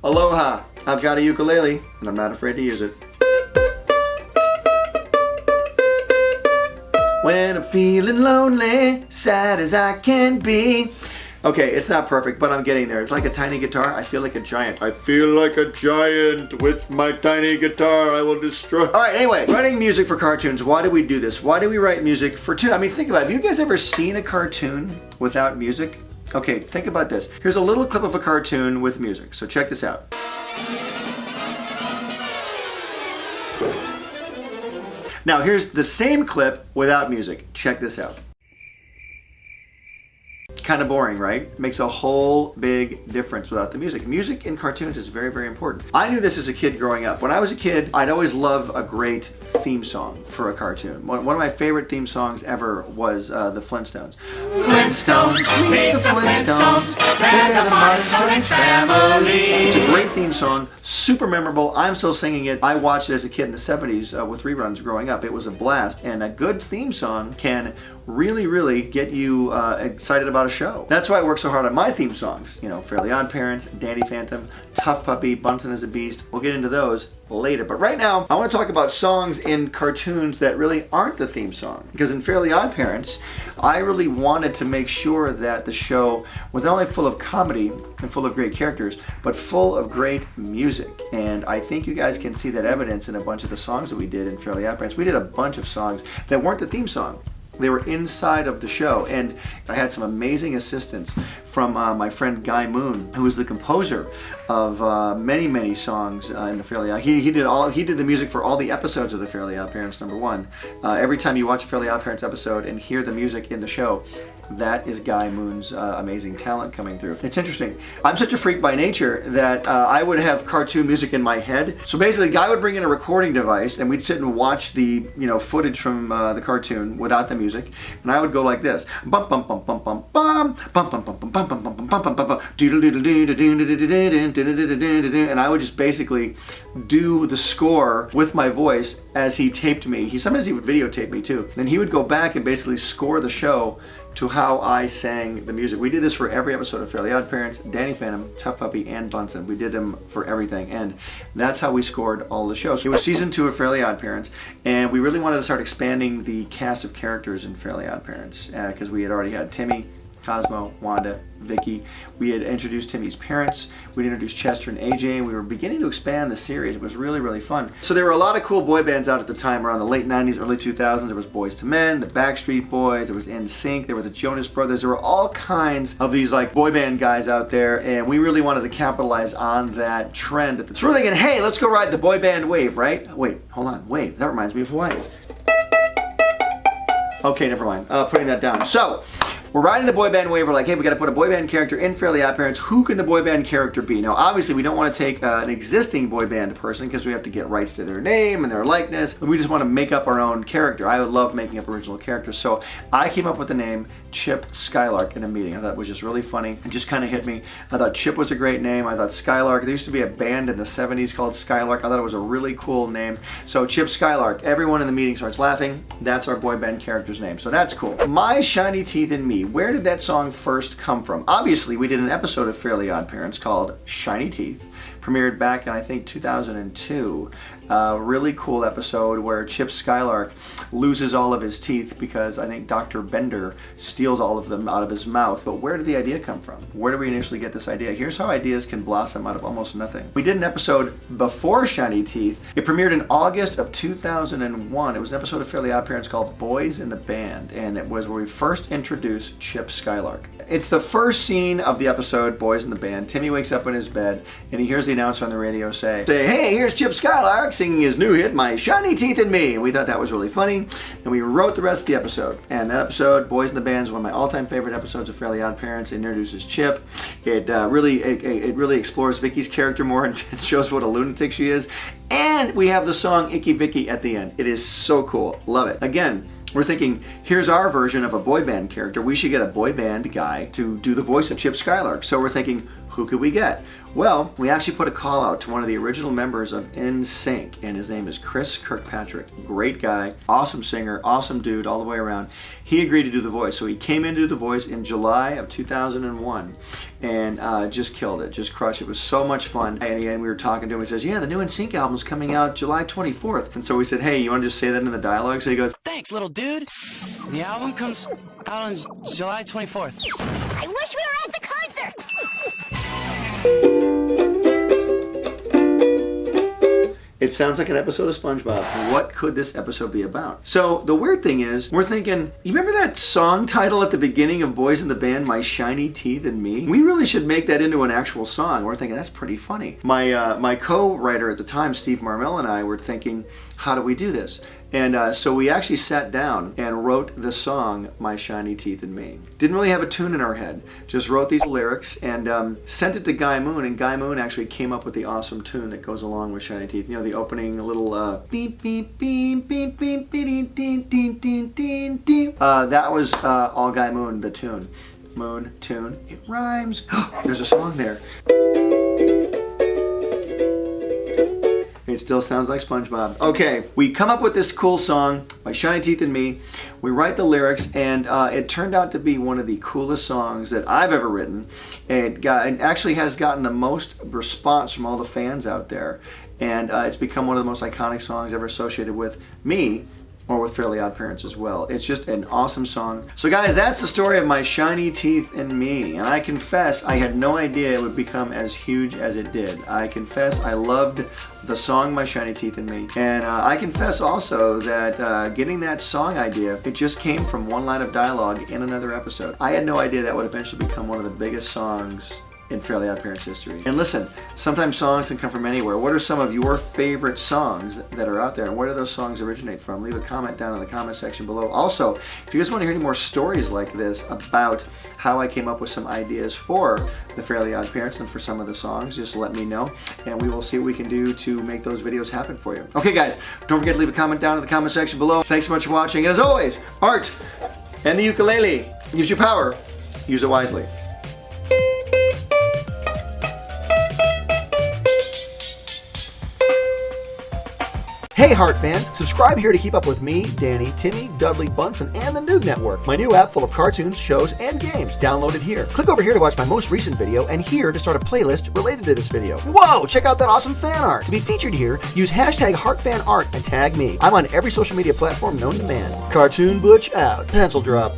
Aloha, I've got a ukulele and I'm not afraid to use it. When I'm feeling lonely, sad as I can be. Okay, it's not perfect, but I'm getting there. It's like a tiny guitar. I feel like a giant. I feel like a giant with my tiny guitar. I will destroy. All right, anyway, writing music for cartoons. Why do we do this? Why do we write music for I mean, think about it. Have you guys ever seen a cartoon without music? Okay, think about this. Here's a little clip of a cartoon with music. So check this out. Now here's the same clip without music. Check this out. Kind of boring, right? Makes a whole big difference without the music. Music in cartoons is very, very important. I knew this as a kid growing up. When I was a kid, I'd always love a great theme song for a cartoon. One of my favorite theme songs ever was the Flintstones. Flintstones, meet the Flintstones, they're the modern strange family. It's a great theme song, super memorable. I'm still singing it. I watched it as a kid in the 70s with reruns growing up. It was a blast, and a good theme song can really, really get you excited about a show. That's why I work so hard on my theme songs. You know, Fairly OddParents, Danny Phantom, TUFF Puppy, Bunsen is a Beast. We'll get into those later. But right now, I want to talk about songs in cartoons that really aren't the theme song. Because in Fairly OddParents, I really wanted to make sure that the show was not only full of comedy and full of great characters, but full of great music. And I think you guys can see that evidence in a bunch of the songs that we did in Fairly OddParents. We did a bunch of songs that weren't the theme song. They were inside of the show, and I had some amazing assistance from my friend Guy Moon, who was the composer of many, many songs in the Fairly Odd. He did the music for all the episodes of the Fairly OddParents. Number one, every time you watch a Fairly OddParents episode and hear the music in the show, that is Guy Moon's amazing talent coming through. It's interesting. I'm such a freak by nature that I would have cartoon music in my head. So basically, Guy would bring in a recording device, and we'd sit and watch the footage from the cartoon without the music, and I would go like this: bum bum bum bum bum bum bum bum bum bum bum bum bum bum bum bum bum, and I would just basically do the score with my voice as he taped me. Sometimes he would videotape me too. Then he would go back and basically score the show to how I sang the music. We did this for every episode of Fairly OddParents, Danny Phantom, TUFF Puppy, and Bunsen. We did them for everything, and that's how we scored all the shows. It was season 2 of Fairly OddParents, and we really wanted to start expanding the cast of characters in Fairly OddParents because we had already had Timmy, Cosmo, Wanda, Vicky. We had introduced Timmy's parents. We'd introduced Chester and AJ, and we were beginning to expand the series. It was really, really fun. So there were a lot of cool boy bands out at the time around the late 90s, early 2000s. There was Boyz II Men, the Backstreet Boys, there was NSYNC, there were the Jonas Brothers. There were all kinds of these like boy band guys out there, and we really wanted to capitalize on that trend. So we're thinking, hey, let's go ride the boy band wave, right? Wait, hold on, wave. That reminds me of Hawaii. Okay, never mind. Putting that down. So, we're riding the boy band wave. We're like, hey, we got to put a boy band character in Fairly OddParents. Who can the boy band character be? Now, obviously, we don't want to take an existing boy band person because we have to get rights to their name and their likeness. We just want to make up our own character. I would love making up original characters. So I came up with the name Chip Skylark in a meeting. I thought it was just really funny. It just kind of hit me. I thought Chip was a great name. I thought Skylark. There used to be a band in the 70s called Skylark. I thought it was a really cool name. So Chip Skylark. Everyone in the meeting starts laughing. That's our boy band character's name. So that's cool. My Shiny Teeth and Me. Where did that song first come from? Obviously, we did an episode of Fairly OddParents called Shiny Teeth. Premiered back in, I think, 2002. Really cool episode where Chip Skylark loses all of his teeth because I think Dr. Bender steals all of them out of his mouth. But where did the idea come from? Where did we initially get this idea? Here's how ideas can blossom out of almost nothing. We did an episode before Shiny Teeth. It premiered in August of 2001. It was an episode of Fairly OddParents called Boys in the Band, and it was where we first introduced Chip Skylark. It's the first scene of the episode, Boys in the Band. Timmy wakes up in his bed, and he hears the announcer on the radio say, hey, here's Chip Skylark singing his new hit, My Shiny Teeth and Me. And we thought that was really funny, and we wrote the rest of the episode. And that episode, Boys in the Band, is one of my all-time favorite episodes of Fairly OddParents. It introduces Chip. It really explores Vicky's character more and shows what a lunatic she is. And we have the song Icky Vicky at the end. It is so cool. Love it. Again, we're thinking, here's our version of a boy band character. We should get a boy band guy to do the voice of Chip Skylark. So we're thinking, who could we get? Well, we actually put a call out to one of the original members of NSYNC, and his name is Chris Kirkpatrick. Great guy, awesome singer, awesome dude all the way around. He agreed to do the voice, so he came in to do the voice in July of 2001, and just killed it, just crushed it. It was so much fun. And again, we were talking to him. He says, "Yeah, the new NSYNC album's coming out July 24th." And so we said, "Hey, you want to just say that in the dialogue?" So he goes, "Thanks, little dude. The album comes out on July 24th. I wish we were at the concert." It sounds like an episode of SpongeBob. What could this episode be about? So the weird thing is, we're thinking, you remember that song title at the beginning of Boys in the Band, My Shiny Teeth and Me? We really should make that into an actual song. We're thinking, that's pretty funny. My co-writer at the time, Steve Marmel, and I were thinking, how do we do this? And so we actually sat down and wrote the song, My Shiny Teeth and Me. Didn't really have a tune in our head, just wrote these lyrics and sent it to Guy Moon, and Guy Moon actually came up with the awesome tune that goes along with Shiny Teeth. You know, the opening little beep, beep, beep, beep, beep, beep, beep, beep, beep, beep, beep. That was all Guy Moon, the tune. Moon, tune, it rhymes. There's a song there. It still sounds like SpongeBob. Okay, we come up with this cool song, My Shiny Teeth and Me. We write the lyrics, and it turned out to be one of the coolest songs that I've ever written. It actually has gotten the most response from all the fans out there. And it's become one of the most iconic songs ever associated with me, or with Fairly OddParents as well. It's just an awesome song. So guys, that's the story of My Shiny Teeth and Me. And I confess, I had no idea it would become as huge as it did. I confess I loved the song My Shiny Teeth and Me. And I confess also that getting that song idea, it just came from one line of dialogue in another episode. I had no idea that would eventually become one of the biggest songs in Fairly OddParents history. And listen, sometimes songs can come from anywhere. What are some of your favorite songs that are out there, and where do those songs originate from? Leave a comment down in the comment section below. Also, if you guys want to hear any more stories like this about how I came up with some ideas for the Fairly OddParents and for some of the songs, just let me know, and we will see what we can do to make those videos happen for you. Okay guys, don't forget to leave a comment down in the comment section below. Thanks so much for watching, and as always, art and the ukulele. Use your power, use it wisely. Hey Heart fans, subscribe here to keep up with me, Danny, Timmy, Dudley, Bunsen, and the NOOG Network, my new app full of cartoons, shows, and games. Download it here. Click over here to watch my most recent video, and here to start a playlist related to this video. Whoa, check out that awesome fan art. To be featured here, use hashtag HeartFanArt and tag me. I'm on every social media platform known to man. Cartoon Butch out. Pencil drop.